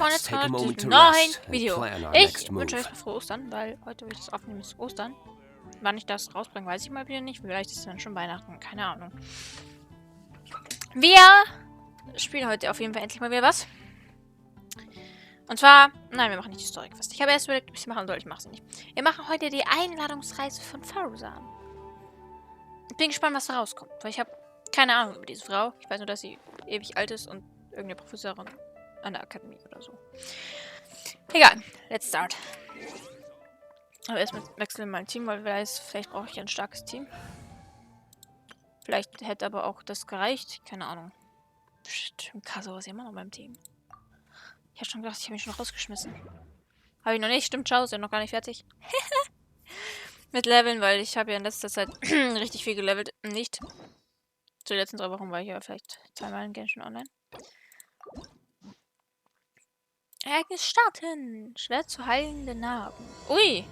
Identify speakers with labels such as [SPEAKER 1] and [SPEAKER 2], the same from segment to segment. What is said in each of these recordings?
[SPEAKER 1] Freunde, zu diesem neuen Video. Ich wünsche euch frohe Ostern, weil heute, wo ich das aufnehme, ist Ostern. Wann ich das rausbringe, weiß ich mal wieder nicht. Vielleicht ist es dann schon Weihnachten, keine Ahnung. Wir spielen heute auf jeden Fall endlich mal wieder was. Und zwar, nein, wir machen nicht die Story Quest. Ich habe erst überlegt, ob ich sie machen soll, ich mache sie nicht. Wir machen heute die Einladungsreise von Faruzan. Ich bin gespannt, was da rauskommt, weil ich habe keine Ahnung über diese Frau. Ich weiß nur, dass sie ewig alt ist und irgendeine Professorin an der Akademie oder so. Egal, let's start. Aber erstmal wechseln wir mein Team, weil vielleicht brauche ich ein starkes Team. Vielleicht hätte aber auch das gereicht. Keine Ahnung. Stimmt, Kaso ist immer noch beim Team. Ich habe schon gedacht, ich habe mich schon rausgeschmissen. Habe ich noch nicht. Stimmt, ciao, sind noch gar nicht fertig. Mit Leveln, weil ich habe ja in letzter Zeit richtig viel gelevelt. Nicht. Zu den letzten 3 Wochen war ich ja vielleicht 2-mal in Genshin online. Ereignis starten. Schwer zu heilende Narben. Ui.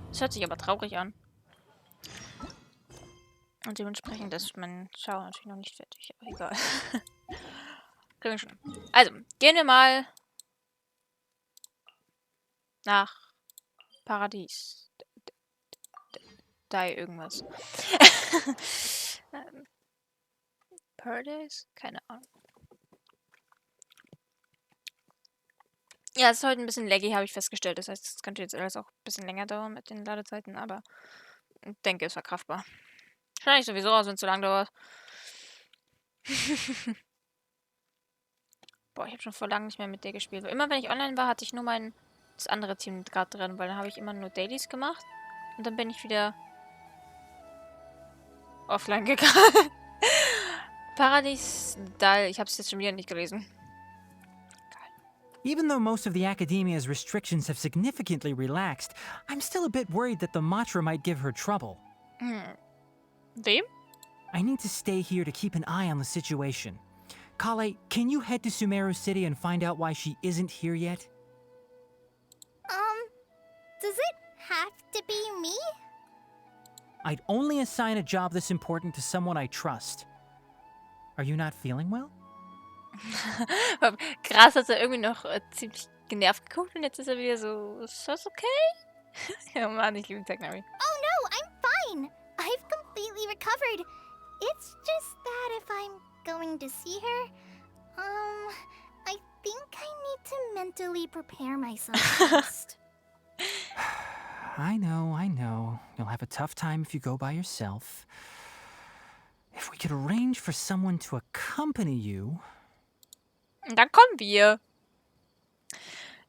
[SPEAKER 1] Das hört sich aber traurig an. Und dementsprechend ist mein Schau natürlich noch nicht fertig. Aber egal. Kriegen wir schon. Also, gehen wir mal nach Paradies. Da irgendwas. Paradise? Keine Ahnung. Ja, es ist heute ein bisschen laggy, habe ich festgestellt. Das heißt, es könnte jetzt alles auch ein bisschen länger dauern mit den Ladezeiten, aber ich denke, es ist verkraftbar. Wahrscheinlich sowieso aus, wenn es so lang dauert. Boah, ich habe schon vor langem nicht mehr mit der gespielt. Weil immer wenn ich online war, hatte ich nur das andere Team gerade drin, weil dann habe ich immer nur Dailies gemacht. Und dann bin ich wieder offline gegangen. Paradies Dal, ich habe es jetzt schon wieder nicht gelesen.
[SPEAKER 2] Even though most of the academia's restrictions have significantly relaxed, I'm still a bit worried that the Matra might give her trouble.
[SPEAKER 1] Wem?
[SPEAKER 2] I need to stay here to keep an eye on the situation. Kale, can you head to Sumeru City and find out why she isn't here yet?
[SPEAKER 3] Does it have to be me?
[SPEAKER 2] I'd only assign a job this important to someone I trust. Are you not feeling well?
[SPEAKER 1] Krass, hat er irgendwie noch ziemlich genervt geguckt und jetzt ist er wieder so, ist das okay? Ja Mann, ich liebe Technary.
[SPEAKER 3] Oh no, I'm fine. I've completely recovered. It's just that if I'm going to see her, I think I need to mentally prepare myself first.
[SPEAKER 2] I know. You'll have a tough time if you go by yourself. If we could arrange for someone to accompany you...
[SPEAKER 1] Und dann kommen wir.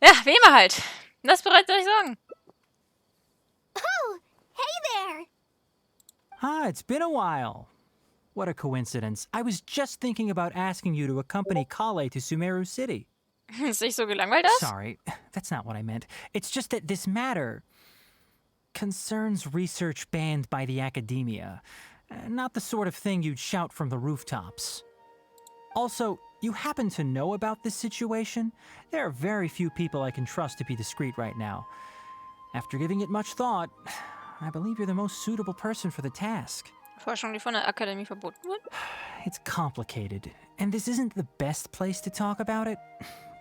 [SPEAKER 1] Ja, wie immer halt. Das bereits soll ich sagen.
[SPEAKER 3] Oh, hey there!
[SPEAKER 2] Ah, it's been a while. What a coincidence. I was just thinking about asking you to accompany Kale to Sumeru City.
[SPEAKER 1] Ist nicht so gelangweilt aus?
[SPEAKER 2] Sorry, that's not what I meant. It's just that this matter concerns research banned by the academia. Not the sort of thing you'd shout from the rooftops. Also, you happen to know about this situation? There are very few people I can trust to be discreet right now. After giving it much thought, I believe you're the most suitable person for the task.
[SPEAKER 1] Forschung, die von der Akademie verboten wird?
[SPEAKER 2] It's complicated, and this isn't the best place to talk about it.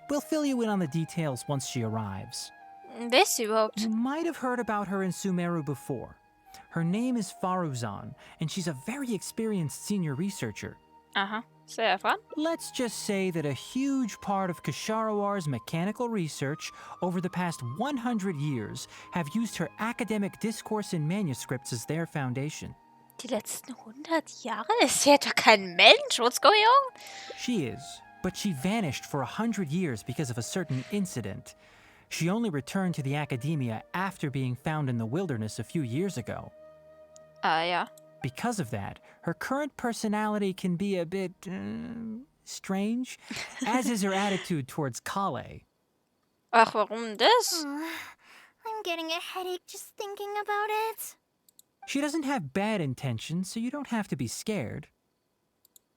[SPEAKER 2] We'll fill you in on the details once she arrives.
[SPEAKER 1] Wer ist sie überhaupt?
[SPEAKER 2] You might have heard about her in Sumeru before. Her name is Faruzan, and she's a very experienced senior researcher.
[SPEAKER 1] Aha, sehr erfahren.
[SPEAKER 2] Let's just say that a huge part of Kasharawar's mechanical research over the past 100 years have used her academic discourse and manuscripts as their foundation.
[SPEAKER 1] Die letzten 100 Jahre? Ist sie etwa kein Mensch? What's going on?
[SPEAKER 2] She is, but she vanished for 100 years because of a certain incident. She only returned to the academia after being found in the wilderness a few years ago.
[SPEAKER 1] Ja.
[SPEAKER 2] Because of that, her current personality can be a bit strange, as is her attitude towards Kale.
[SPEAKER 1] Ach, warum das?
[SPEAKER 3] I'm getting a headache just thinking about it.
[SPEAKER 2] She doesn't have bad intentions, so you don't have to be scared.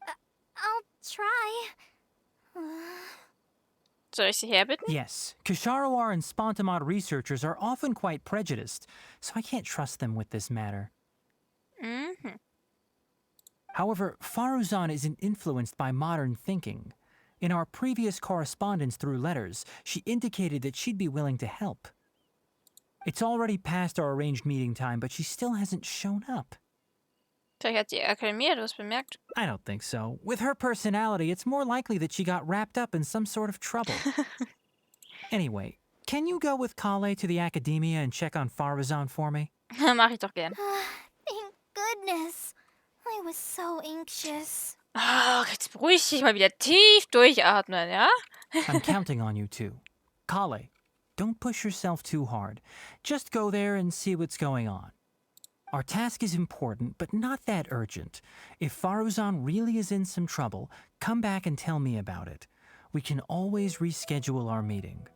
[SPEAKER 3] I'll try.
[SPEAKER 1] Soll ich sie herbitten?
[SPEAKER 2] Yes, Kasharawar and Spontamod researchers are often quite prejudiced, so I can't trust them with this matter. However, Faruzan isn't influenced by modern thinking. In our previous correspondence through letters, she indicated that she'd be willing to help. It's already past our arranged meeting time, but she still hasn't shown up.
[SPEAKER 1] Vielleicht hat die Akademie etwas bemerkt.
[SPEAKER 2] I don't think so. With her personality, it's more likely that she got wrapped up in some sort of trouble. Anyway, can you go with Kale to the Academia and check on Faruzan for me?
[SPEAKER 1] Mach ich doch gern.
[SPEAKER 3] Thank goodness. I was so anxious.
[SPEAKER 1] Ach, jetzt beruhig dich mal wieder tief durchatmen, ja?
[SPEAKER 2] I'm counting on you too. Kale, don't push yourself too hard. Just go there and see what's going on. Our task is important, but not that urgent. If Faruzan really is in some trouble, come back and tell me about it. We can always reschedule our meeting.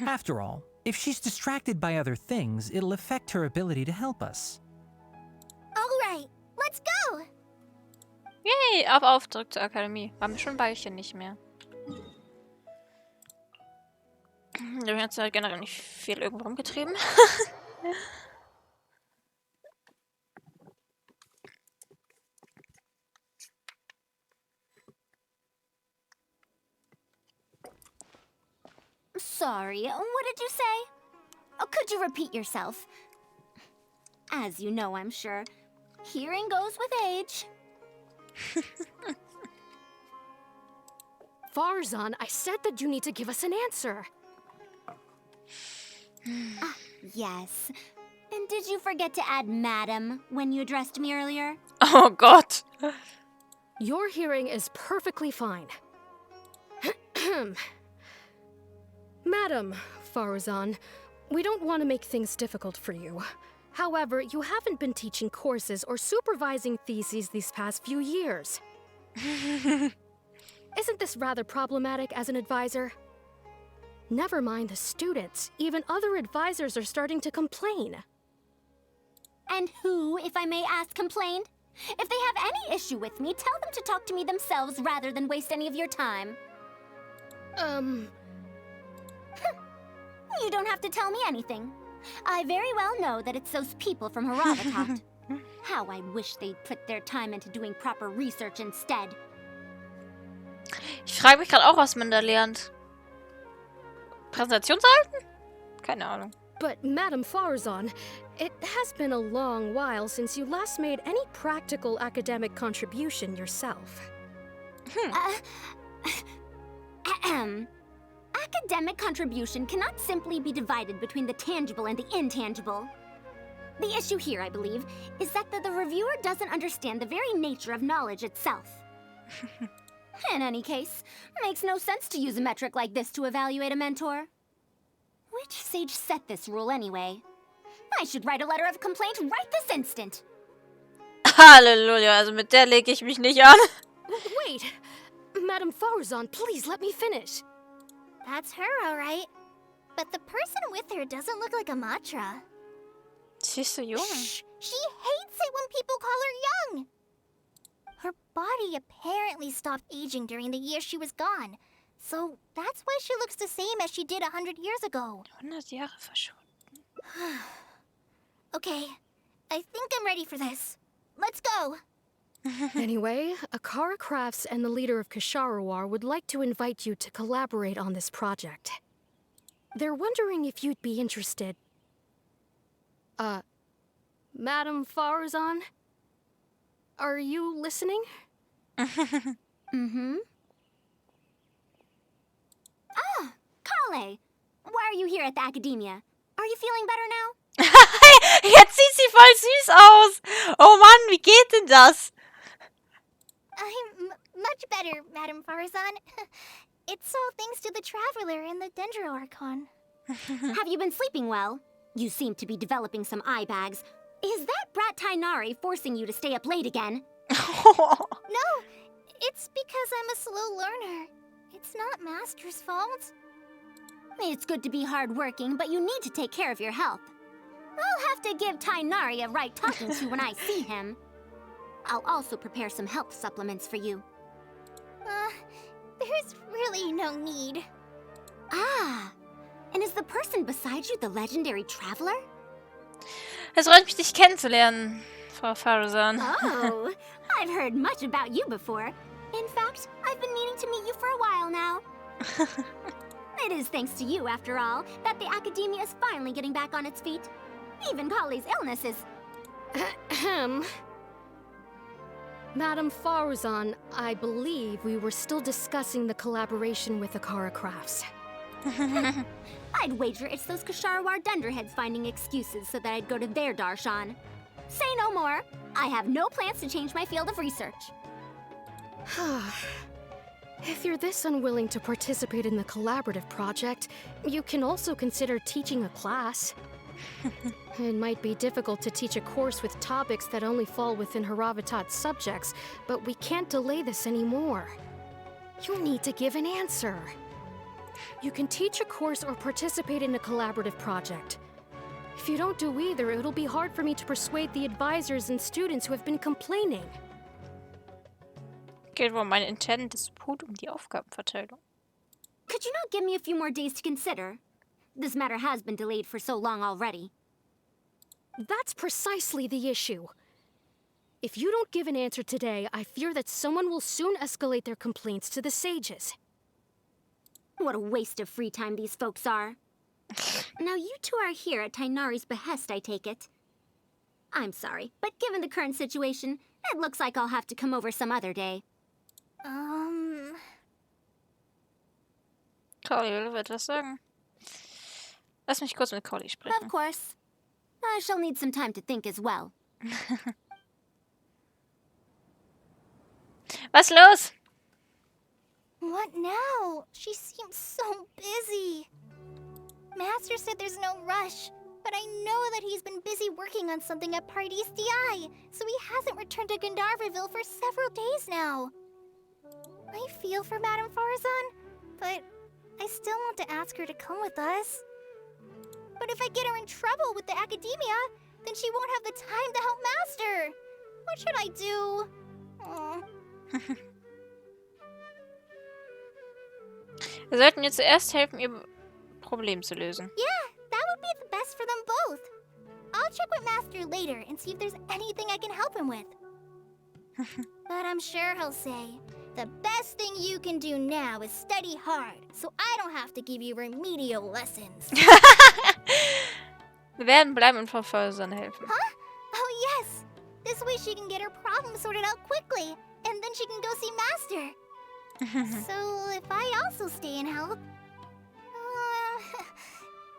[SPEAKER 2] After all, if she's distracted by other things, it'll affect her ability to help us.
[SPEAKER 3] All right, let's go.
[SPEAKER 1] Yay, auf Auftrag zur Akademie. Waren wir schon ein Weilchen nicht mehr. Wir haben jetzt halt generell nicht viel irgendwo rumgetrieben.
[SPEAKER 3] Sorry, what did you say? Oh, could you repeat yourself? As you know, I'm sure, hearing goes with age.
[SPEAKER 4] Faruzan, I said that you need to give us an answer.
[SPEAKER 3] Yes. And did you forget to add madam when you addressed me earlier?
[SPEAKER 1] Oh Gott.
[SPEAKER 4] Your hearing is perfectly fine. Madam Faruzan, we don't want to make things difficult for you. However, you haven't been teaching courses or supervising theses these past few years. Isn't this rather problematic as an advisor? Never mind the students, even other advisors are starting to complain.
[SPEAKER 3] And who, if I may ask, complained? If they have any issue with me, tell them to talk to me themselves rather than waste any of your time. You don't have to tell me anything. I very well know that it's those people from Haravatat. How I wish they'd put their time into doing proper research instead.
[SPEAKER 1] Ich frage mich gerade auch, was man da lernt. Präsentationshalten? Keine Ahnung.
[SPEAKER 4] But Madam Faruzan, it has been a long while since you last made any practical academic contribution yourself.
[SPEAKER 3] Academic contribution cannot simply be divided between the tangible and the intangible. The issue here, I believe, is that the reviewer doesn't understand the very nature of knowledge itself. In any case, makes no sense to use a metric like this to evaluate a mentor. Which sage set this rule anyway? I should write a letter of complaint right this instant.
[SPEAKER 1] Halleluja, also mit der lege ich mich nicht an.
[SPEAKER 4] Wait! Madam Faruzan, please let me finish.
[SPEAKER 3] That's her, all right. But the person with her doesn't look like a Matra.
[SPEAKER 1] Sie ist so jung.
[SPEAKER 3] Shh! She hates it when people call her young! Her body apparently stopped aging during the year she was gone. So that's why she looks the same as she did 100 years ago.
[SPEAKER 1] 100 Jahre verschwunden.
[SPEAKER 3] Okay, I think I'm ready for this. Let's go!
[SPEAKER 4] Anyway, Akara Crafts and the leader of Kasharawar would like to invite you to collaborate on this project. They're wondering if you'd be interested. Madam Faruzan? Are you listening?
[SPEAKER 3] Mm-hmm. Ah, Kale! Why are you here at the Academia? Are you feeling better now?
[SPEAKER 1] Jetzt sieht sie voll süß aus. Oh Mann, wie geht denn das?
[SPEAKER 3] I'm much better, Madam Faruzan. It's all thanks to the Traveler and the Dendro Archon. Have you been sleeping well? You seem to be developing some eye bags. Is that brat Tainari forcing you to stay up late again? No, it's because I'm a slow learner. It's not Master's fault. It's good to be hardworking, but you need to take care of your health. I'll have to give Tainari a right talking to when I see him. I'll also prepare some health supplements for you. There's really no need. Ah, and is the person beside you the legendary Traveler?
[SPEAKER 1] Es freut mich, dich kennenzulernen, Frau Faruzan.
[SPEAKER 3] Oh, I've heard much about you before. In fact, I've been meaning to meet you for a while now. It is thanks to you, after all, that the academia is finally getting back on its feet. Even Polly's illness is...
[SPEAKER 4] Ahem. Madame Faruzan, I believe we were still discussing the collaboration with Akara Crafts.
[SPEAKER 3] I'd wager it's those Kasharawar dunderheads finding excuses so that I'd go to their darshan. Say no more. I have no plans to change my field of research.
[SPEAKER 4] If you're this unwilling to participate in the collaborative project, you can also consider teaching a class. It might be difficult to teach a course with topics that only fall within Haravatat's subjects, but we can't delay this anymore. You need to give an answer. You can teach a course or participate in a collaborative project. If you don't do either, it'll be hard for me to persuade the advisors and students who have been complaining.
[SPEAKER 1] Geht wohl um einen internen Disput die Aufgabenverteilung.
[SPEAKER 3] Could you not give me a few more days to consider? This matter has been delayed for so long already.
[SPEAKER 4] That's precisely the issue. If you don't give an answer today, I fear that someone will soon escalate their complaints to the sages.
[SPEAKER 3] What a waste of free time these folks are. Now you two are here at Tainari's behest, I take it. I'm sorry, but given the current situation, it looks like I'll have to come over some other day.
[SPEAKER 1] Crowley will etwas sagen. Lass mich kurz mit Crowley sprechen.
[SPEAKER 3] Of course. I shall need some time to think as well.
[SPEAKER 1] Was los?
[SPEAKER 3] What now? She seems so busy. Master said there's no rush, but I know that he's been busy working on something at Paradise DI, so he hasn't returned to Gandharville for several days now. I feel for Madame Faruzan, but I still want to ask her to come with us. But if I get her in trouble with the academia, then she won't have the time to help Master. What should I do? Aw.
[SPEAKER 1] Wir sollten ihr zuerst helfen, ihr Problem zu lösen.
[SPEAKER 3] Yeah, that would be the best for them both. I'll check with Master later and see if there's anything I can help him with. But I'm sure he'll say, the best thing you can do now is study hard, so I don't have to give you remedial lessons.
[SPEAKER 1] Wir werden bleiben und Frau Faruzan helfen.
[SPEAKER 3] Huh? Oh yes! This way she can get her problem sorted out quickly, and then she can go see Master. So if I also stay and help...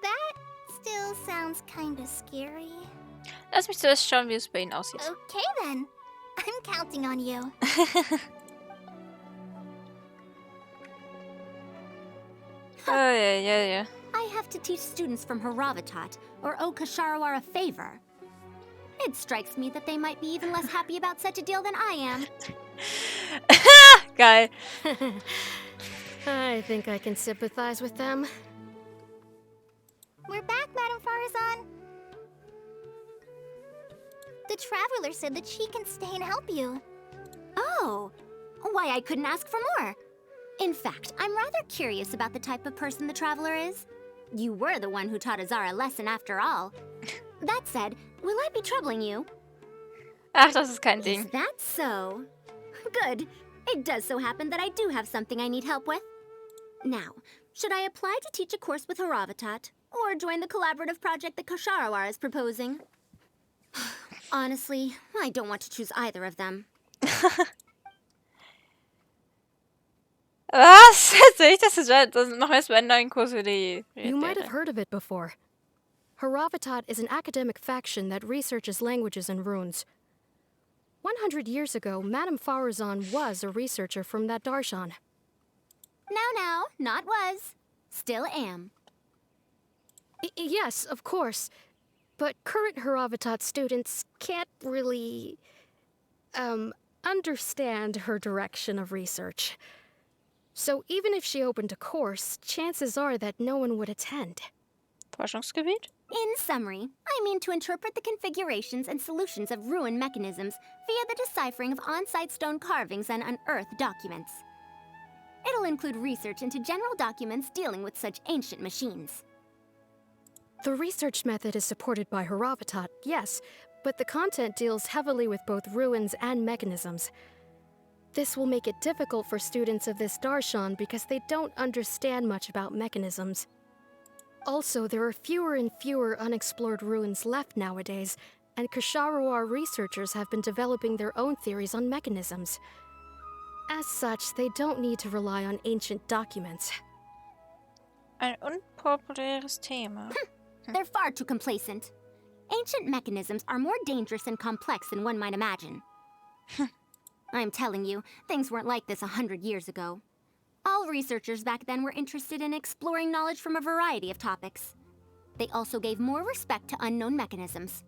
[SPEAKER 3] that still sounds kinda scary.
[SPEAKER 1] Lass mich zuerst schauen, wie es bei Ihnen aussieht.
[SPEAKER 3] Okay then. I'm counting on you.
[SPEAKER 1] Ja.
[SPEAKER 3] I have to teach students from Haravatat, or owe Kasharawar a favor. It strikes me that they might be even less happy about such a deal than I am.
[SPEAKER 1] Geil.
[SPEAKER 4] I think I can sympathize with them.
[SPEAKER 3] We're back, Madame Faruzan. The Traveler said that she can stay and help you. Oh, why I couldn't ask for more. In fact, I'm rather curious about the type of person the Traveler is. You were the one who taught Azar a lesson after all. That said, will I be troubling you?
[SPEAKER 1] Ach, das ist kein
[SPEAKER 3] Is
[SPEAKER 1] Ding.
[SPEAKER 3] that so? Good. It does so happen that I do have something I need help with. Now, should I apply to teach a course with Haravatat, or join the collaborative project that Kasharawar is proposing? Honestly, I don't want to choose either of them.
[SPEAKER 1] Was? Soll ich das jetzt noch erst bei einem neuen Kurs für die...
[SPEAKER 4] You might have heard of it before. Haravatat is an academic faction that researches languages and runes. 100 years ago, Madame Faruzan was a researcher from that darshan.
[SPEAKER 3] Now, not was. Still am.
[SPEAKER 4] Yes, of course. But current Haravatat students can't really... understand her direction of research. So even if she opened a course, chances are that no one would attend.
[SPEAKER 1] Forschungsgebiet?
[SPEAKER 3] In summary, I mean to interpret the configurations and solutions of ruin mechanisms via the deciphering of on-site stone carvings and unearthed documents. It'll include research into general documents dealing with such ancient machines.
[SPEAKER 4] The research method is supported by Haravatat, yes, but the content deals heavily with both ruins and mechanisms. This will make it difficult for students of this darshan because they don't understand much about mechanisms. Also, there are fewer and fewer unexplored ruins left nowadays, and Ksharuar researchers have been developing their own theories on mechanisms. As such, they don't need to rely on ancient documents.
[SPEAKER 1] Ein unpopuläres Thema.
[SPEAKER 5] They're far too complacent. Ancient mechanisms are more dangerous and complex than one might imagine. I'm telling you, things weren't like this 100 years ago. All researchers back then were interested in exploring knowledge from a variety of topics. They also gave more respect to unknown mechanisms.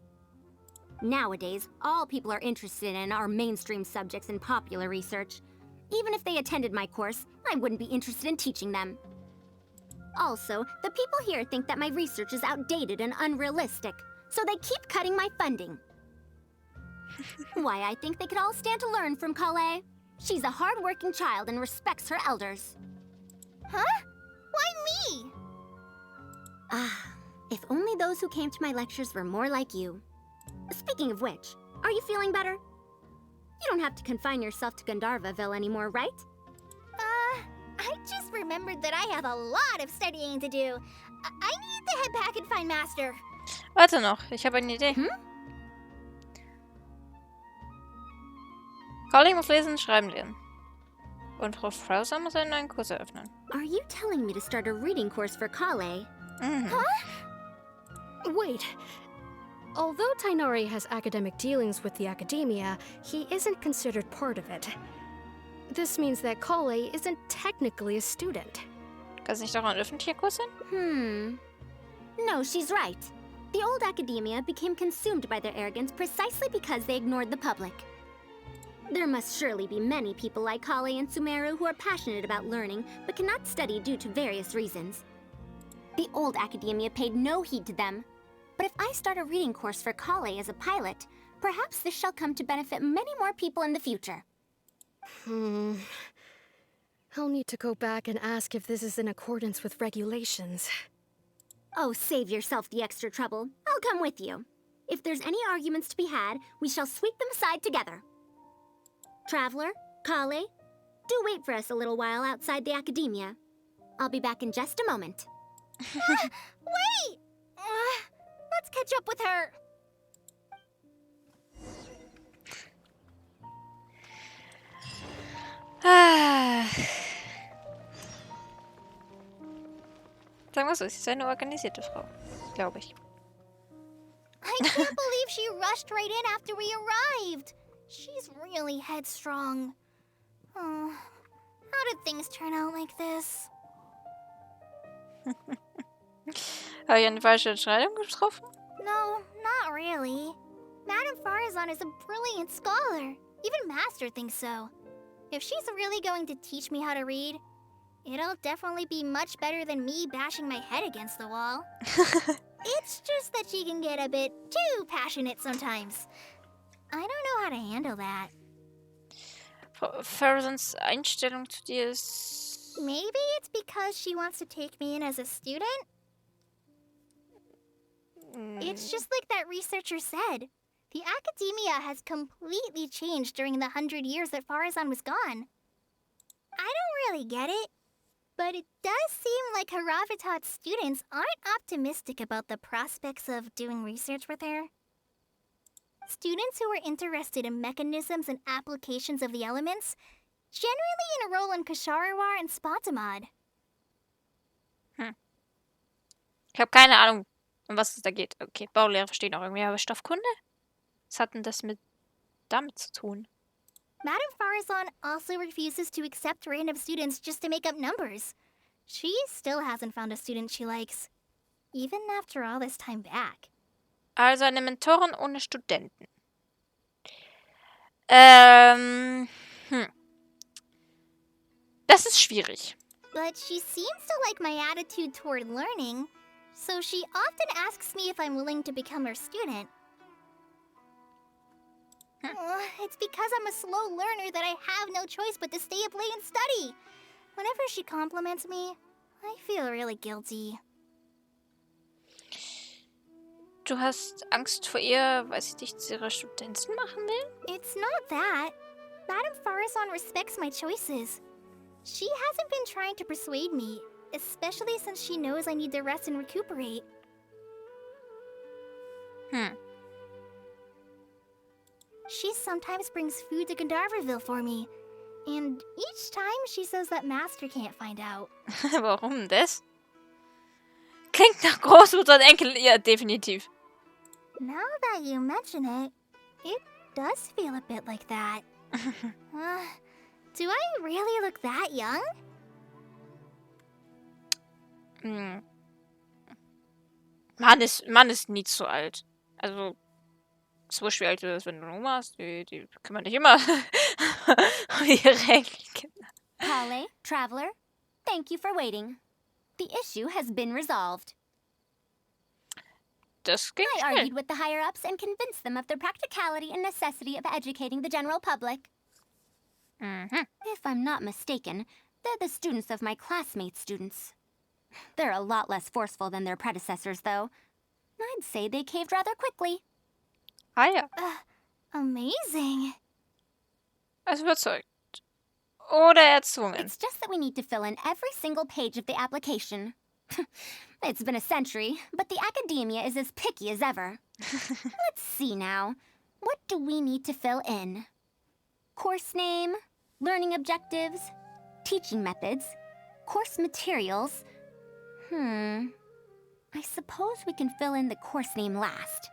[SPEAKER 5] Nowadays, all people are interested in are mainstream subjects in popular research. Even if they attended my course, I wouldn't be interested in teaching them. Also, the people here think that my research is outdated and unrealistic, so they keep cutting my funding. Why, I think they could all stand to learn from Kale. She's a hard-working child and respects her elders.
[SPEAKER 3] Huh? Why me?
[SPEAKER 5] If only those who came to my lectures were more like you. Speaking of which, are you feeling better? You don't have to confine yourself to Gandharvaville anymore, right?
[SPEAKER 3] I just remembered that I have a lot of studying to do. I need to head back and find Master.
[SPEAKER 1] Warte noch, ich habe eine Idee. Calling muss lesen, schreiben lernen. Und Frau Faruzan muss einen neuen Kurs eröffnen.
[SPEAKER 5] Are you telling me to start a reading course for Kale?
[SPEAKER 4] Wait. Although Tainari has academic dealings with the academia, he isn't considered part of it. This means that Kale isn't technically a student.
[SPEAKER 1] Kann es nicht auch ein öffentlicher Kurs sein?
[SPEAKER 5] No, she's right. The old academia became consumed by their arrogance precisely because they ignored the public. There must surely be many people like Kale and Sumeru who are passionate about learning, but cannot study due to various reasons. The old academia paid no heed to them. But if I start a reading course for Kale as a pilot, perhaps this shall come to benefit many more people in the future.
[SPEAKER 4] I'll need to go back and ask if this is in accordance with regulations.
[SPEAKER 5] Oh, save yourself the extra trouble. I'll come with you. If there's any arguments to be had, we shall sweep them aside together. Traveler, Kale, do wait for us a little while outside the academia. I'll be back in just a moment.
[SPEAKER 3] Wait! Let's catch up with her.
[SPEAKER 1] Sagen wir so, sie ist eine organisierte Frau, glaube ich.
[SPEAKER 3] I can't believe she rushed right in after we arrived. She's really headstrong. Oh, how did things turn out like this?
[SPEAKER 1] Habe ich eine falsche Entscheidung getroffen?
[SPEAKER 3] No, not really. Madame Faruzan is a brilliant scholar. Even Master thinks so. If she's really going to teach me how to read, it'll definitely be much better than me bashing my head against the wall. It's just that she can get a bit too passionate sometimes. I don't know how to handle that.
[SPEAKER 1] Faruzans Einstellung zu dir ist...
[SPEAKER 3] Maybe it's because she wants to take me in as a student? It's just like that researcher said. The academia has completely changed during the 100 years that Faruzan was gone. I don't really get it, but it does seem like Haravitat's students aren't optimistic about the prospects of doing research with her. Students who are interested in mechanisms and applications of the elements generally enroll in Ksharuar and Spatamod.
[SPEAKER 1] Ich habe keine Ahnung, um was es da geht. Okay, Baulehre verstehe ich noch irgendwie, aber Stoffkunde? Was hat denn das damit zu tun?
[SPEAKER 3] Madame Faruzan also refuses to accept random students just to make up numbers. She still hasn't found a student she likes, even after all this time back.
[SPEAKER 1] Also eine Mentorin ohne Studenten. Das ist schwierig.
[SPEAKER 3] But she seems to like my attitude toward learning, so she often asks me if I'm willing to become her student. It's because I'm a slow learner that I have no choice but to stay up late and study. Whenever she compliments me, I feel really guilty.
[SPEAKER 1] Du hast Angst vor ihr, weil sie dich zu ihrer Studentin machen will?
[SPEAKER 3] It's not that. Madame Faruzan respects my choices. She hasn't been trying to persuade me, especially since she knows I need to rest and recuperate. She sometimes brings food to Gandharvaville for me, and each time she says that Master can't find out.
[SPEAKER 1] Warum das? Klingt nach Großmutter und Enkel. Ja, definitiv.
[SPEAKER 3] Now that you mention it, it does feel a bit like that. Do I really look that young?
[SPEAKER 1] Mann ist nie zu alt. Also, so schwer alt ist, wenn du eine Oma hast, die kümmern dich immer um ihre Enkelkinder.
[SPEAKER 5] Kale, traveler, thank you for waiting. The issue has been resolved.
[SPEAKER 1] Das ging
[SPEAKER 5] I
[SPEAKER 1] schnell.
[SPEAKER 5] argued with the higher-ups and convinced them of the practicality and necessity of educating the general public. If I'm not mistaken, they're the students of my classmates' students. They're a lot less forceful than their predecessors, though. I'd say they caved rather quickly.
[SPEAKER 1] Ah ja,
[SPEAKER 3] Amazing.
[SPEAKER 1] also überzeugt. Oder erzwungen.
[SPEAKER 5] It's just that we need to fill in every single page of the application. It's been a century, but the academia is as picky as ever. Let's see now. What do we need to fill in? Course name, learning objectives, teaching methods, course materials. I suppose we can fill in the course name last.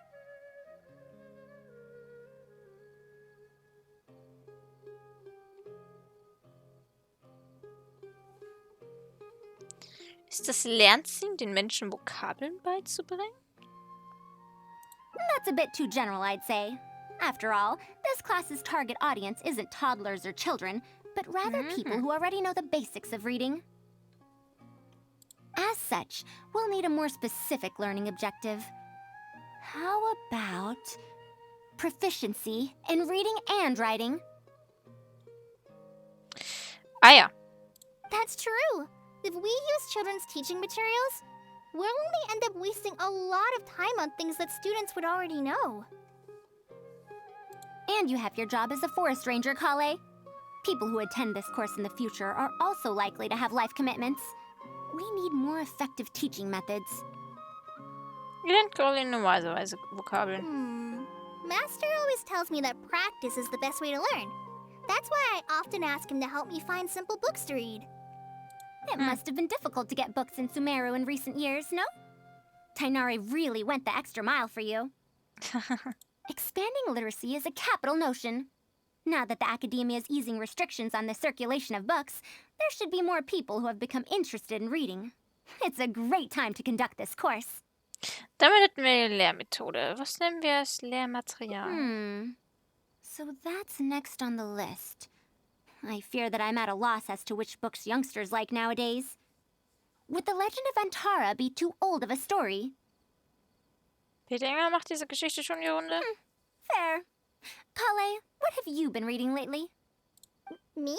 [SPEAKER 1] Ist das Lernziel, den Menschen Vokabeln beizubringen?
[SPEAKER 5] That's a bit too general, I'd say. After all, this class's target audience isn't toddlers or children, but rather people who already know the basics of reading. As such, we'll need a more specific learning objective. How about proficiency in reading and writing?
[SPEAKER 1] Ah ja.
[SPEAKER 3] That's true. If we use children's teaching materials, we'll only end up wasting a lot of time on things that students would already know.
[SPEAKER 5] And you have your job as a forest ranger, Kale. People who attend this course in the future are also likely to have life commitments. We need more effective teaching methods.
[SPEAKER 1] Wie lernt Crowley normalerweise Vokabeln?
[SPEAKER 3] Master always tells me that practice is the best way to learn. That's why I often ask him to help me find simple books to read.
[SPEAKER 5] It must have been difficult to get books in Sumeru in recent years, no? Tainari really went the extra mile for you. Expanding literacy is a capital notion. Now that the academia is easing restrictions on the circulation of books, there should be more people who have become interested in reading. It's a great time to conduct this course.
[SPEAKER 1] Damit hätten wir die Lehrmethode. Was nennen wir als Lehrmaterial?
[SPEAKER 5] So that's next on the list. I fear that I'm at a loss as to which books youngsters like nowadays. Would The Legend of Antara be too old of a story?
[SPEAKER 1] Peter Enger macht diese Geschichte schon die Runde.
[SPEAKER 5] Fair. Kale, what have you been reading lately?
[SPEAKER 3] Me?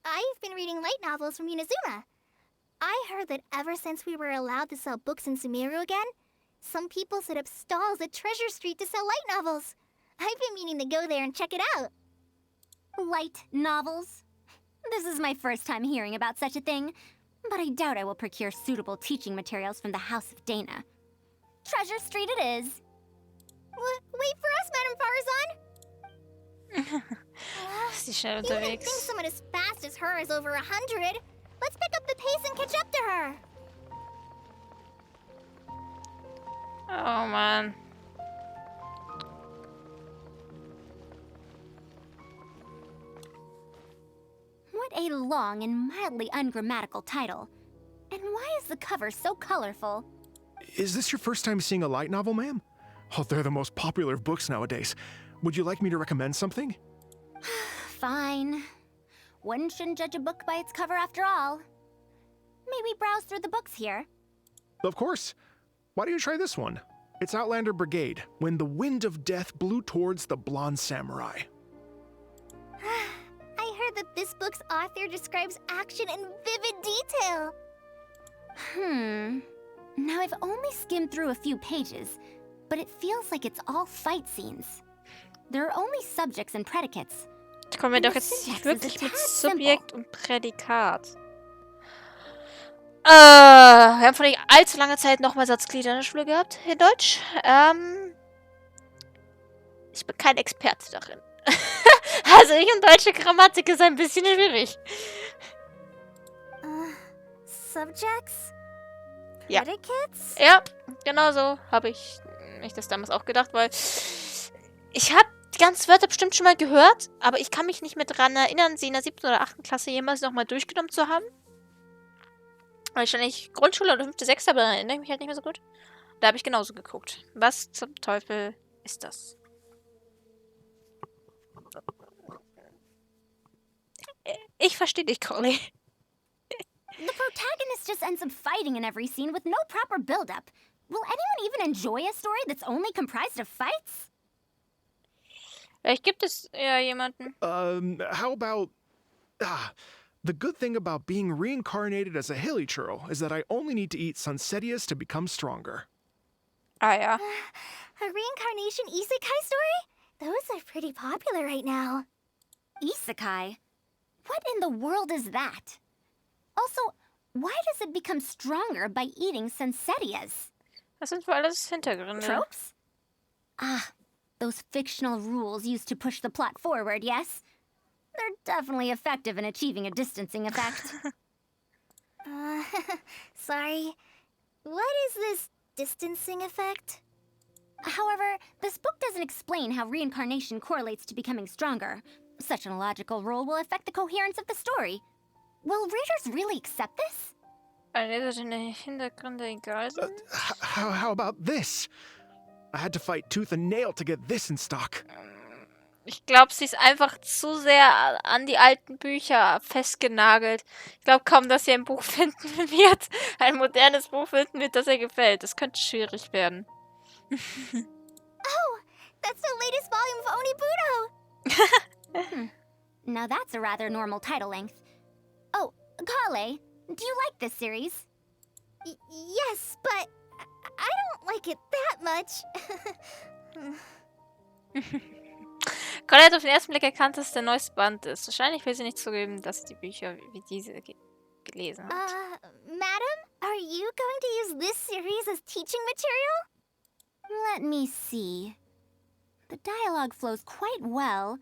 [SPEAKER 3] I've been reading light novels from Inazuma. I heard that ever since we were allowed to sell books in Sumeru again, some people set up stalls at Treasure Street to sell light novels. I've been meaning to go there and check it out.
[SPEAKER 5] Light novels? This is my first time hearing about such a thing, but I doubt I will procure suitable teaching materials from the House of Dana. Treasure Street it is.
[SPEAKER 3] Wait for us, Madame Faruzan!
[SPEAKER 1] Ist die schnell
[SPEAKER 3] You didn't think
[SPEAKER 1] unterwegs?
[SPEAKER 3] someone as fast as her is over 100. Let's pick up the pace and catch up to her.
[SPEAKER 1] Oh Mann.
[SPEAKER 5] What a long and mildly ungrammatical title. And why is the cover so colorful?
[SPEAKER 6] Is this your first time seeing a light novel, ma'am? Oh, they're the most popular of books nowadays. Would you like me to recommend something?
[SPEAKER 5] Fine. One shouldn't judge a book by its cover after all. May we browse through the books here?
[SPEAKER 6] Of course. Why don't you try this one? It's Outlander Brigade, When the Wind of Death Blew Towards the Blonde Samurai.
[SPEAKER 3] I heard that this book's author describes action in vivid detail.
[SPEAKER 5] Now I've only skimmed through a few pages, but it feels like it's all fight scenes. There are only subjects and predicates.
[SPEAKER 1] Kommen wir
[SPEAKER 5] And
[SPEAKER 1] doch
[SPEAKER 5] the
[SPEAKER 1] jetzt
[SPEAKER 5] syntax is
[SPEAKER 1] wirklich
[SPEAKER 5] a
[SPEAKER 1] mit
[SPEAKER 5] tad simple.
[SPEAKER 1] Subjekt und Prädikat. Wir haben vor nicht allzu langer Zeit nochmal Satzglieder in der Schule gehabt, in Deutsch. Ich bin kein Experte darin. Also ich und deutsche Grammatik ist ein bisschen schwierig.
[SPEAKER 3] Subjects?
[SPEAKER 1] Ja.
[SPEAKER 3] Predicates?
[SPEAKER 1] Ja, genau so habe ich das damals auch gedacht, weil ich habe die ganzen Wörter bestimmt schon mal gehört, aber ich kann mich nicht mehr dran erinnern, sie in der 7. oder 8. Klasse jemals nochmal durchgenommen zu haben. Wahrscheinlich Grundschule oder 5., 6., aber da erinnere ich mich halt nicht mehr so gut. Da habe ich genauso geguckt. Was zum Teufel ist das? Ich verstehe dich, Coley.
[SPEAKER 5] The protagonist just ends up fighting in every scene with no proper build-up. Will anyone even enjoy a story that's only comprised of fights?
[SPEAKER 1] Vielleicht gibt es ja jemanden.
[SPEAKER 6] How about... the good thing about being reincarnated as a hilly churl is that I only need to eat Sunsetias to become stronger.
[SPEAKER 1] Ah ja.
[SPEAKER 3] A reincarnation isekai story? Those are pretty popular right now.
[SPEAKER 5] Isekai? What in the world is that? Also, why does it become stronger by eating Sunsetias?
[SPEAKER 1] Das sind wohl alles Hintergründe.
[SPEAKER 5] Tropes? Ah, those fictional rules used to push the plot forward, yes? They're definitely effective in achieving a distancing effect.
[SPEAKER 3] Sorry. What is this distancing effect?
[SPEAKER 5] However, this book doesn't explain how reincarnation correlates to becoming stronger. Such an illogical rule will affect the coherence of the story. Will readers really accept this?
[SPEAKER 1] Hintergründe egal sind?
[SPEAKER 6] How about this? I had to fight tooth and nail to get this in stock.
[SPEAKER 1] Ich glaube, sie ist einfach zu sehr an die alten Bücher festgenagelt. Ich glaube kaum, dass sie ein Buch finden wird. Ein modernes Buch finden wird, das ihr gefällt. Das könnte schwierig werden.
[SPEAKER 3] Oh, that's the latest volume of Onibudo!
[SPEAKER 5] Now that's a rather normal title length. Oh, Kale, do you like this series?
[SPEAKER 3] Yes, but I don't like it that much.
[SPEAKER 1] Colette hat auf den ersten Blick erkannt, dass es der neueste Band ist. Wahrscheinlich will sie nicht zugeben, dass sie die Bücher wie diese gelesen hat.
[SPEAKER 3] Madam, are you going to use this series as teaching material?
[SPEAKER 5] Let me see. The dialogue flows quite well,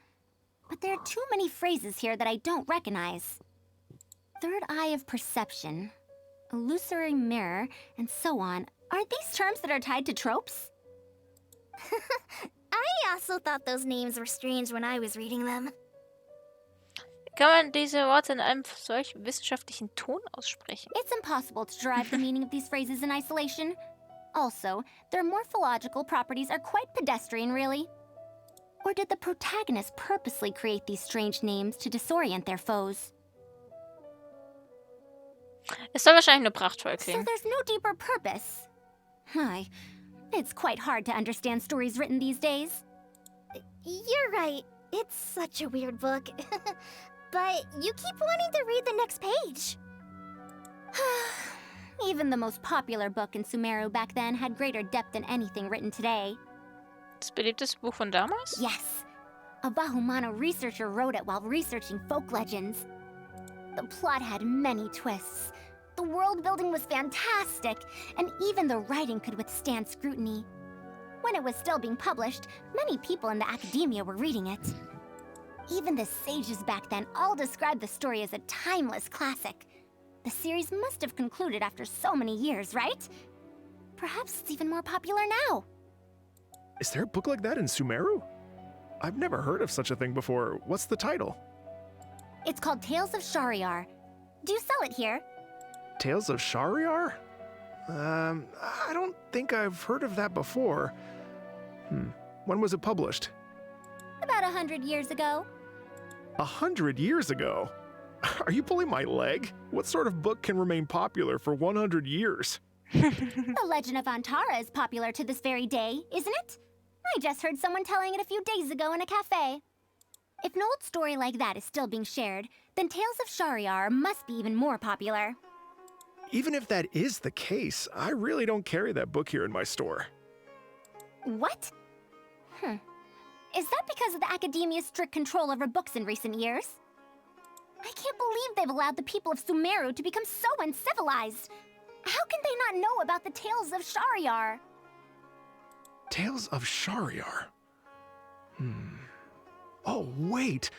[SPEAKER 5] but there are too many phrases here that I don't recognize. Third eye of perception, illusory mirror, and so on. Are these terms that are tied to tropes?
[SPEAKER 3] I also thought those names were strange when I was reading them.
[SPEAKER 1] Kann man diese Worte in einem solch wissenschaftlichen Ton aussprechen?
[SPEAKER 5] It's impossible to derive the meaning of these phrases in isolation. Also, their morphological properties are quite pedestrian, really. Or did the protagonist purposely create these strange names to disorient their foes?
[SPEAKER 1] Es soll wahrscheinlich nur prachtvoll
[SPEAKER 5] So
[SPEAKER 1] klingen.
[SPEAKER 5] there's no deeper purpose. It's quite hard to understand stories written these days.
[SPEAKER 3] You're right. It's such a weird book. But you keep wanting to read the next page.
[SPEAKER 5] Even the most popular book in Sumeru back then had greater depth than anything written today.
[SPEAKER 1] Das beliebteste Buch von damals?
[SPEAKER 5] Yes, a Bahumano researcher wrote it while researching folk legends. The plot had many twists. The world building was fantastic, and even the writing could withstand scrutiny. When it was still being published, many people in the academia were reading it. Even the sages back then all described the story as a timeless classic. The series must have concluded after so many years, right? Perhaps it's even more popular now.
[SPEAKER 6] Is there a book like that in Sumeru? I've never heard of such a thing before. What's the title?
[SPEAKER 5] It's called Tales of Shariar. Do you sell it here?
[SPEAKER 6] Tales of Shariar? I don't think I've heard of that before. When was it published?
[SPEAKER 5] About 100 years ago.
[SPEAKER 6] 100 years ago? Are you pulling my leg? What sort of book can remain popular for 100 years?
[SPEAKER 5] The Legend of Antara is popular to this very day, isn't it? I just heard someone telling it a few days ago in a cafe. If an old story like that is still being shared, then Tales of Shariar must be even more popular.
[SPEAKER 6] Even if that is the case, I really don't carry that book here in my store.
[SPEAKER 5] What? Is that because of the academia's strict control over books in recent years? I can't believe they've allowed the people of Sumeru to become so uncivilized. How can they not know about the tales of Shahryar?
[SPEAKER 6] Tales of Shahryar? Oh, wait!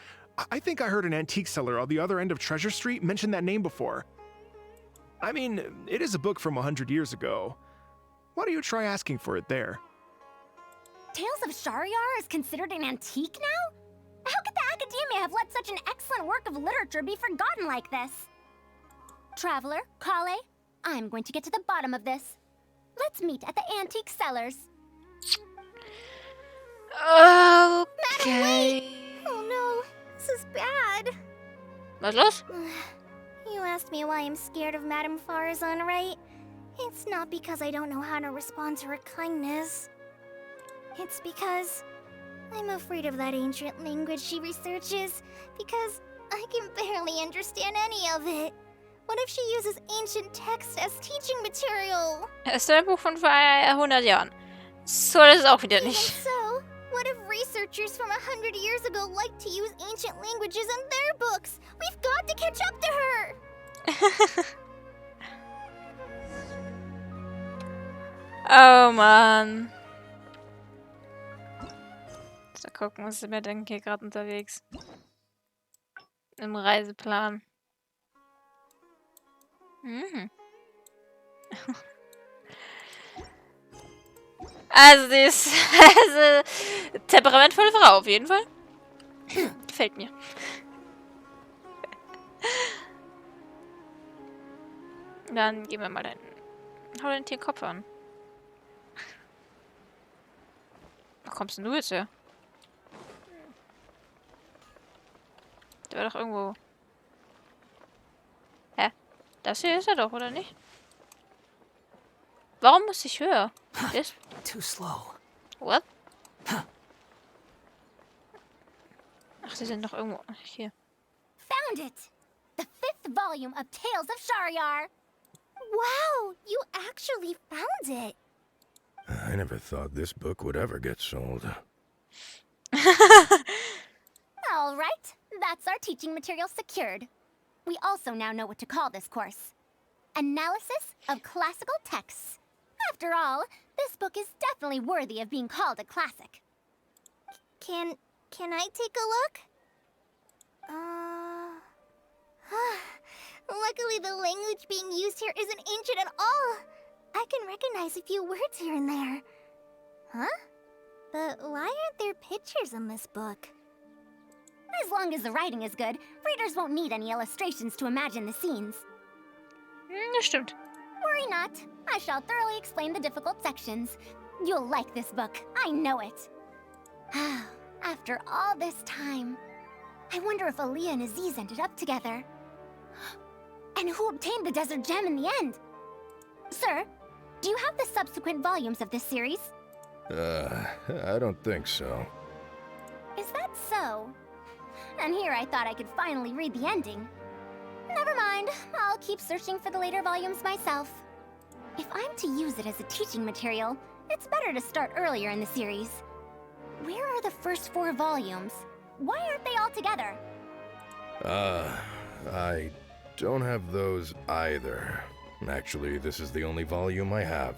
[SPEAKER 6] I think I heard an antique seller on the other end of Treasure Street mention that name before. I mean, it is a book from 100 years ago. Why don't you try asking for it there?
[SPEAKER 5] Tales of Shahryar is considered an antique now? How could the academia have let such an excellent work of literature be forgotten like this? Traveler, Kale, I'm going to get to the bottom of this. Let's meet at the antique sellers.
[SPEAKER 1] Okay.
[SPEAKER 3] Oh no, this is bad.
[SPEAKER 1] Was los?
[SPEAKER 3] You asked me why I'm scared of Madame Faruzan, right? It's not because I don't know how to respond to her kindness. It's because I'm afraid of that ancient language she researches, because I can barely understand any of it. What if she uses ancient texts as teaching material?
[SPEAKER 1] Es ist ein Buch von vor 100 Jahren. So, das ist auch wieder
[SPEAKER 3] Even
[SPEAKER 1] nicht.
[SPEAKER 3] so, what if researchers from 100 years ago like to use ancient languages in their books? We've got to catch up to her!
[SPEAKER 1] Oh Mann. So, gucken, was ist mir denn hier gerade unterwegs? Im Reiseplan. Also, sie ist eine temperamentvolle Frau, auf jeden Fall. Gefällt mir. Dann gehen wir mal dahin. Hau den Tierkopf an. Wo kommst denn du jetzt her? Der war doch irgendwo... Hä? Das hier ist er doch, oder nicht? Warum muss ich höher? Das...
[SPEAKER 2] Too slow.
[SPEAKER 1] What? Ach, sie sind doch irgendwo... Hier.
[SPEAKER 5] Found it! The 5th volume of Tales of Shahryar!
[SPEAKER 3] Wow, you actually found it!
[SPEAKER 7] I never thought this book would ever get sold.
[SPEAKER 5] All right, that's our teaching material secured. We also now know what to call this course. Analysis of classical texts. After all, this book is definitely worthy of being called a classic.
[SPEAKER 3] Can I take a look? Luckily the language being used here isn't ancient at all. I can recognize a few words here and there. Huh? But why aren't there pictures in this book?
[SPEAKER 5] As long as the writing is good, readers won't need any illustrations to imagine the scenes.
[SPEAKER 1] Das stimmt.
[SPEAKER 5] Worry not. I shall thoroughly explain the difficult sections. You'll like this book. I know it. After all this time, I wonder if Aaliyah and Aziz ended up together. And who obtained the desert gem in the end? Sir, do you have the subsequent volumes of this series?
[SPEAKER 7] I don't think so.
[SPEAKER 5] Is that so? And here I thought I could finally read the ending. Never mind, I'll keep searching for the later volumes myself. If I'm to use it as a teaching material, it's better to start earlier in the series. Where are the first 4 volumes? Why aren't they all together?
[SPEAKER 7] I don't have those either. Actually, this is the only volume I have.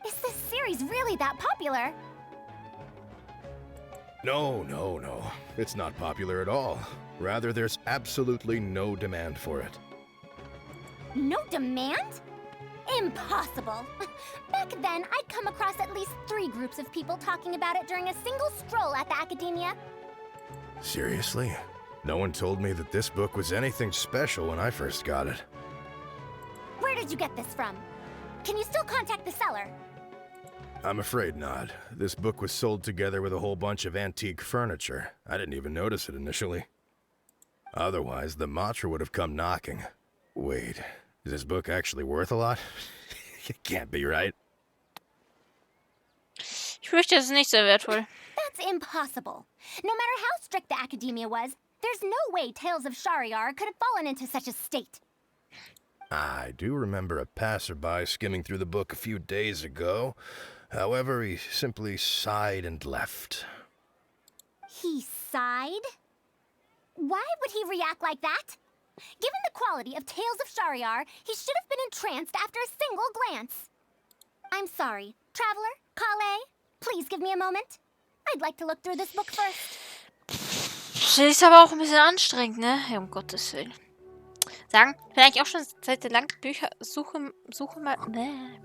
[SPEAKER 5] Is this series really that popular?
[SPEAKER 7] No. It's not popular at all. Rather, there's absolutely no demand for it.
[SPEAKER 5] No demand? Impossible! Back then, I'd come across at least 3 groups of people talking about it during a single stroll at the academia.
[SPEAKER 7] Seriously? No one told me that this book was anything special when I first got it.
[SPEAKER 5] Where did you get this from? Can you still contact the seller?
[SPEAKER 7] I'm afraid not. This book was sold together with a whole bunch of antique furniture. I didn't even notice it initially. Otherwise, the Matra would have come knocking. Wait, is this book actually worth a lot? It can't be, right?
[SPEAKER 1] Ich fürchte, es ist nicht sehr wertvoll.
[SPEAKER 5] That's impossible. No matter how strict the academia was, there's no way Tales of Shahryar could have fallen into such a state.
[SPEAKER 7] I do remember a passerby skimming through the book a few days ago. However, he simply sighed and left.
[SPEAKER 5] He sighed? Why would he react like that? Given the quality of Tales of Shariar, he should have been entranced after a single glance. I'm sorry. Traveler, Kale, please give me a moment. I'd like to look through this book first.
[SPEAKER 1] Das ist aber auch ein bisschen anstrengend, ne? Ja, um Gottes Willen. Sagen, ich bin eigentlich auch schon seit lang Bücher suche mal. Ne.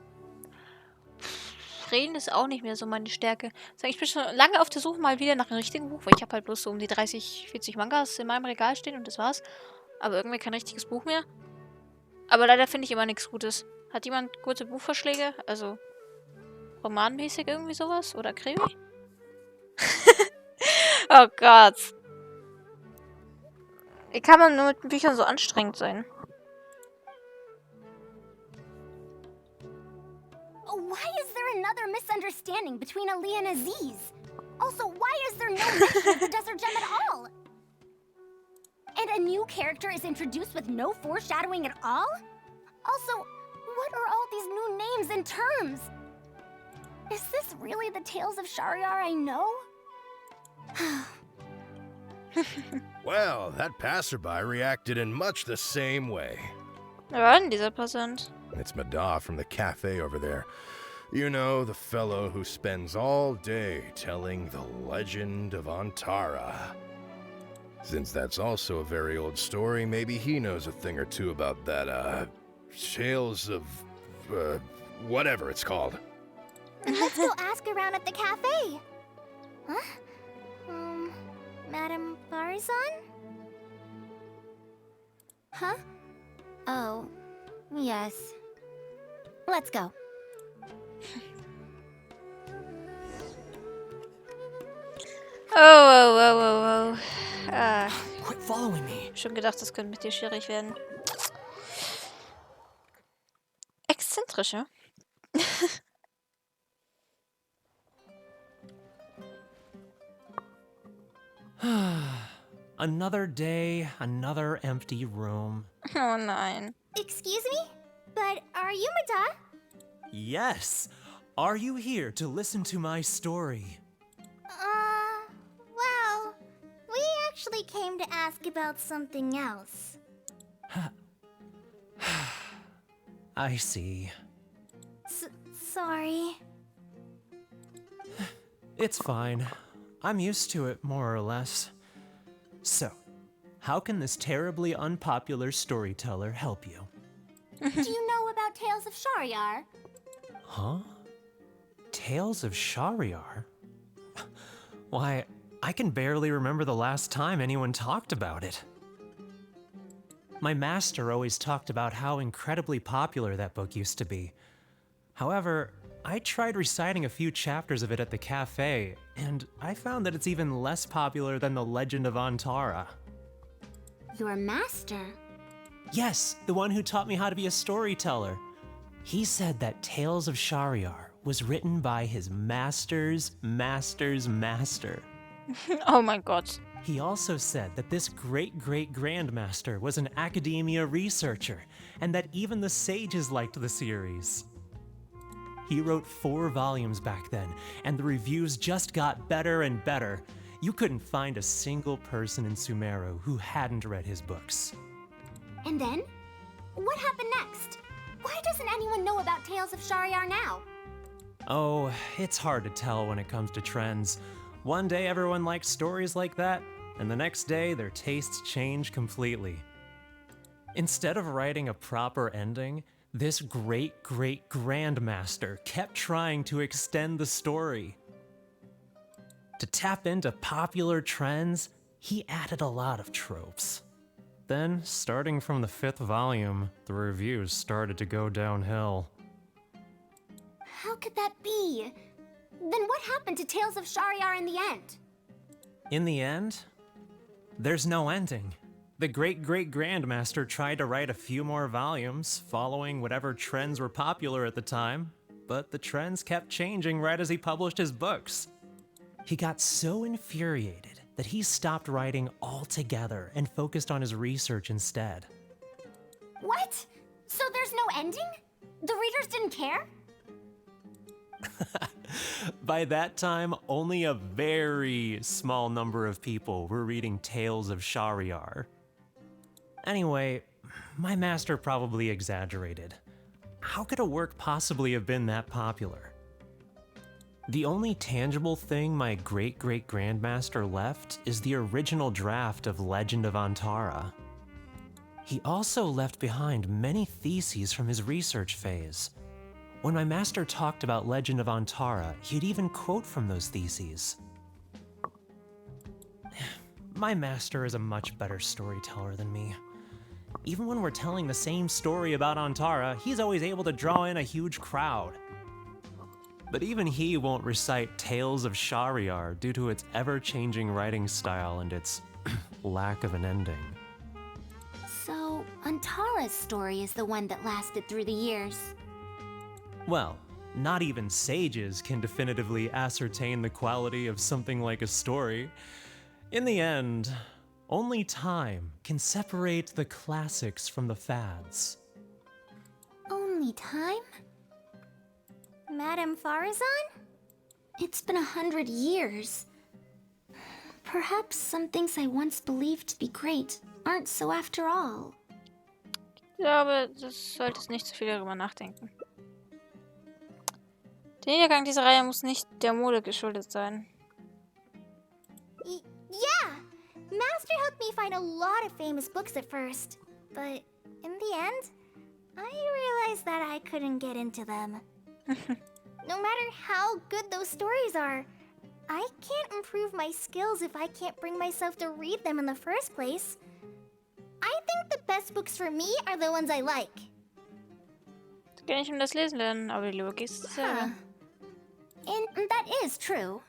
[SPEAKER 1] Reden ist auch nicht mehr so meine Stärke. Sagen, ich bin schon lange auf der Suche mal wieder nach einem richtigen Buch, weil ich habe halt bloß so um die 30, 40 Mangas in meinem Regal stehen und das war's. Aber irgendwie kein richtiges Buch mehr. Aber leider finde ich immer nichts Gutes. Hat jemand gute Buchvorschläge? Also romanmäßig irgendwie sowas? Oder Krimi? Oh Gott. Wie kann man nur mit Büchern so anstrengend sein?
[SPEAKER 5] Why is there another misunderstanding between Ali and Aziz? Also, why is there no mention of the Desert Gem at all? And a new character is introduced with no foreshadowing at all? Also, what are all these new names and terms? Is this really the Tales of Shariar I know?
[SPEAKER 7] Well, that passerby reacted in much the same way.
[SPEAKER 1] Wer war denn dieser Passant?
[SPEAKER 7] It's Mada from the cafe over there. You know, the fellow who spends all day telling the legend of Antara. Since that's also a very old story, maybe he knows a thing or two about that, Tales of, whatever it's called.
[SPEAKER 3] Let's go ask around at the cafe. Huh? Madame Faruzan?
[SPEAKER 5] Huh? Oh, yes. Let's go.
[SPEAKER 1] Oh.
[SPEAKER 2] Quit following me.
[SPEAKER 1] Schon gedacht, das könnte mit dir schwierig werden. Exzentrisch, ja?
[SPEAKER 2] Another day, another empty room.
[SPEAKER 1] Oh nein.
[SPEAKER 3] Excuse me? But are you Mada?
[SPEAKER 2] Yes. Are you here to listen to my story?
[SPEAKER 3] Well, we actually came to ask about something else.
[SPEAKER 2] I see.
[SPEAKER 3] Sorry.
[SPEAKER 2] It's fine. I'm used to it, more or less. So, how can this terribly unpopular storyteller help you?
[SPEAKER 5] Do you know about Tales of Shariar?
[SPEAKER 2] Huh? Tales of Shariar? Why, I can barely remember the last time anyone talked about it. My master always talked about how incredibly popular that book used to be. However, I tried reciting a few chapters of it at the cafe, and I found that it's even less popular than the Legend of Antara.
[SPEAKER 5] Your master?
[SPEAKER 2] Yes, the one who taught me how to be a storyteller. He said that Tales of Shariar was written by his master's master's master.
[SPEAKER 1] Oh my God.
[SPEAKER 2] He also said that this great-great-grandmaster was an academia researcher, and that even the sages liked the series. He wrote 4 volumes back then, and the reviews just got better and better. You couldn't find a single person in Sumeru who hadn't read his books.
[SPEAKER 5] And then? What happened next? Why doesn't anyone know about Tales of Shariar now?
[SPEAKER 2] Oh, it's hard to tell when it comes to trends. One day everyone likes stories like that, and the next day their tastes change completely. Instead of writing a proper ending, this great-great-grandmaster kept trying to extend the story. To tap into popular trends, he added a lot of tropes. Then, starting from the 5th volume, the reviews started to go downhill.
[SPEAKER 5] How could that be? Then what happened to Tales of Shariar in the end?
[SPEAKER 2] In the end, there's no ending. The great-great-grandmaster tried to write a few more volumes, following whatever trends were popular at the time, but the trends kept changing right as he published his books. He got so infuriated that he stopped writing altogether and focused on his research instead.
[SPEAKER 5] What? So there's no ending? The readers didn't care?
[SPEAKER 8] By that time, only a very small number of people were reading Tales of Shahryar. Anyway, my master probably exaggerated. How could a work possibly have been that popular? The only tangible thing my great-great-grandmaster left is the original draft of Legend of Antara. He also left behind many theses from his research phase. When my master talked about Legend of Antara, he'd even quote from those theses. My master is a much better storyteller than me. Even when we're telling the same story about Antara, he's always able to draw in a huge crowd. But even he won't recite Tales of Shahryar due to its ever-changing writing style and its lack of an ending.
[SPEAKER 5] So, Antara's story is the one that lasted through the years.
[SPEAKER 8] Well, not even sages can definitively ascertain the quality of something like a story. In the end, only time can separate the classics from the fads.
[SPEAKER 5] Only time?
[SPEAKER 3] Madame Faruzan?
[SPEAKER 5] It's been 100 years. Perhaps some things I once believed to be great aren't so after all.
[SPEAKER 1] Ich glaube, das solltest nicht zu viel darüber nachdenken. Der Niedergang dieser Reihe muss nicht der Mode geschuldet sein.
[SPEAKER 3] Yeah! Master helped me find a lot of famous books at first. But in the end, I realized that I couldn't get into them. No matter how good those stories are, I can't improve my skills if I can't bring myself to read them in the first place. I think the best books for me are the ones I like.
[SPEAKER 1] Es geht nicht das Lesen lernen, aber die Logik ist dasselbe.
[SPEAKER 5] And that is true.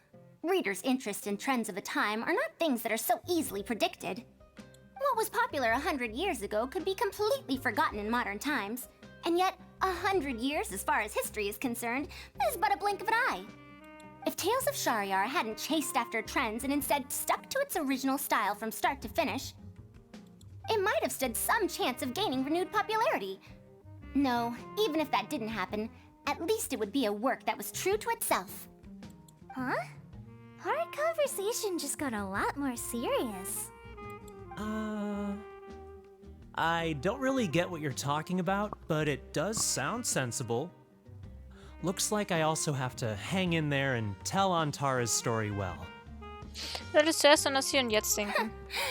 [SPEAKER 5] Readers' interest in trends of a time are not things that are so easily predicted. What was popular 100 years ago could be completely forgotten in modern times, and yet 100 years, as far as history is concerned, is but a blink of an eye. If Tales of Shahryar hadn't chased after trends and instead stuck to its original style from start to finish, it might have stood some chance of gaining renewed popularity. No, even if that didn't happen, at least it would be a work that was true to itself.
[SPEAKER 3] Huh? Our conversation just got a lot more serious.
[SPEAKER 8] I don't really get what you're talking about, but it does sound sensible. Looks like I also have to hang in there and tell Antara's story well.
[SPEAKER 1] Solltest zuerst an das Hier und Jetzt denken.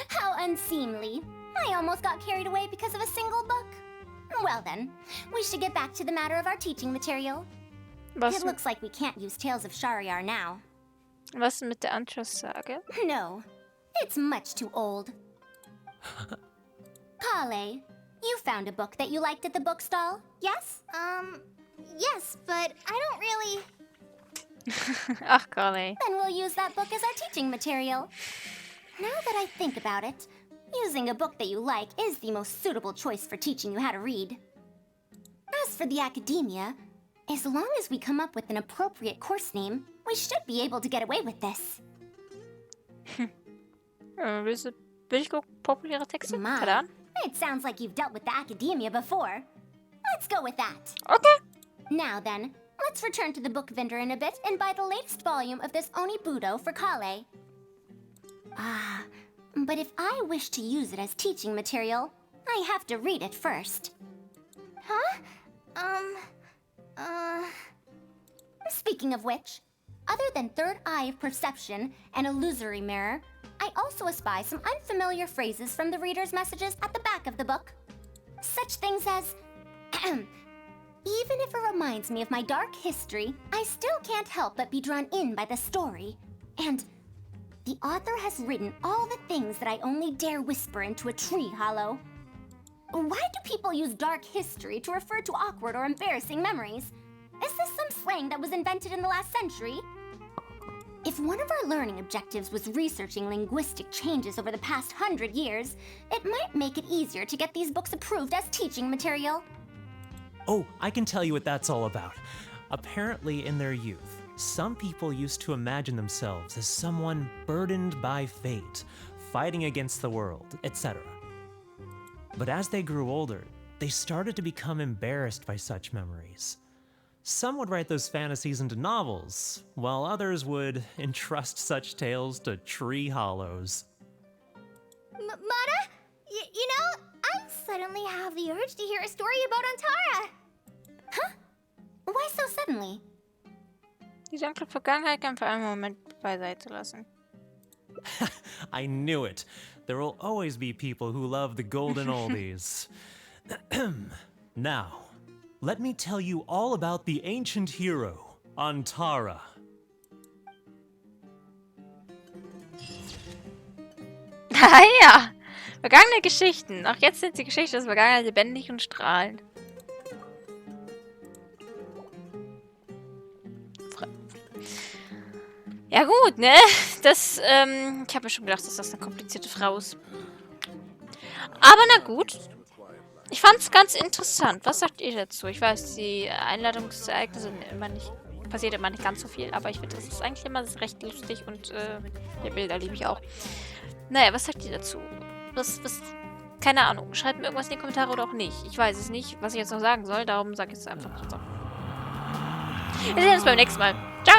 [SPEAKER 5] How unseemly. I almost got carried away because of a single book. Well then, we should get back to the matter of our teaching material. It looks like we can't use Tales of Shahryar now.
[SPEAKER 1] Was mit der Antras-Sage?
[SPEAKER 5] No, it's much too old. Kale, you found a book that you liked at the bookstall, yes?
[SPEAKER 3] Yes, but I don't really...
[SPEAKER 1] Ach, Carly.
[SPEAKER 5] Then we'll use that book as our teaching material. Now that I think about it, using a book that you like is the most suitable choice for teaching you how to read. As for the academia, as long as we come up with an appropriate course name, we should be able to get away with this.
[SPEAKER 1] Willst du populäre Texte?
[SPEAKER 5] My,
[SPEAKER 1] Keine Ahnung.
[SPEAKER 5] it sounds like you've dealt with the academia before. Let's go with that.
[SPEAKER 1] Okay.
[SPEAKER 5] Now then, let's return to the book vendor in a bit and buy the latest volume of this Onibudo for Kale. Ah, but if I wish to use it as teaching material, I have to read it first.
[SPEAKER 3] Huh?
[SPEAKER 5] Speaking of which, other than third eye of perception and illusory mirror, I also espy some unfamiliar phrases from the reader's messages at the back of the book. Such things as, even if it reminds me of my dark history, I still can't help but be drawn in by the story. And the author has written all the things that I only dare whisper into a tree hollow. Why do people use dark history to refer to awkward or embarrassing memories? Is this some slang that was invented in the last century? If one of our learning objectives was researching linguistic changes over the past 100 years, it might make it easier to get these books approved as teaching material.
[SPEAKER 8] Oh, I can tell you what that's all about. Apparently, in their youth, some people used to imagine themselves as someone burdened by fate, fighting against the world, etc. But as they grew older, they started to become embarrassed by such memories. Some would write those fantasies into novels, while others would entrust such tales to tree hollows.
[SPEAKER 3] Mata? You know, I suddenly have the urge to hear a story about Antara.
[SPEAKER 5] Huh? Why so suddenly?
[SPEAKER 1] Die dunkle Vergangenheit kann für einen Moment beiseite lassen.
[SPEAKER 8] I knew it. There will always be people who love the golden oldies. Now, let me tell you all about the ancient hero, Antara.
[SPEAKER 1] Ah ja! Vergangene Geschichten. Auch jetzt sind die Geschichten des Vergangenen lebendig und strahlend. Ja gut, ne? Das, ich habe mir schon gedacht, dass das eine komplizierte Frau ist. Aber na gut. Ich fand's ganz interessant. Was sagt ihr dazu? Ich weiß, die Einladungsereignisse sind immer nicht, passiert immer nicht ganz so viel, aber ich finde, das ist eigentlich immer recht lustig und, die Bilder liebe ich auch. Naja, was sagt ihr dazu? Keine Ahnung. Schreibt mir irgendwas in die Kommentare oder auch nicht. Ich weiß es nicht, was ich jetzt noch sagen soll, darum sage ich es einfach. Wir sehen uns beim nächsten Mal. Ciao!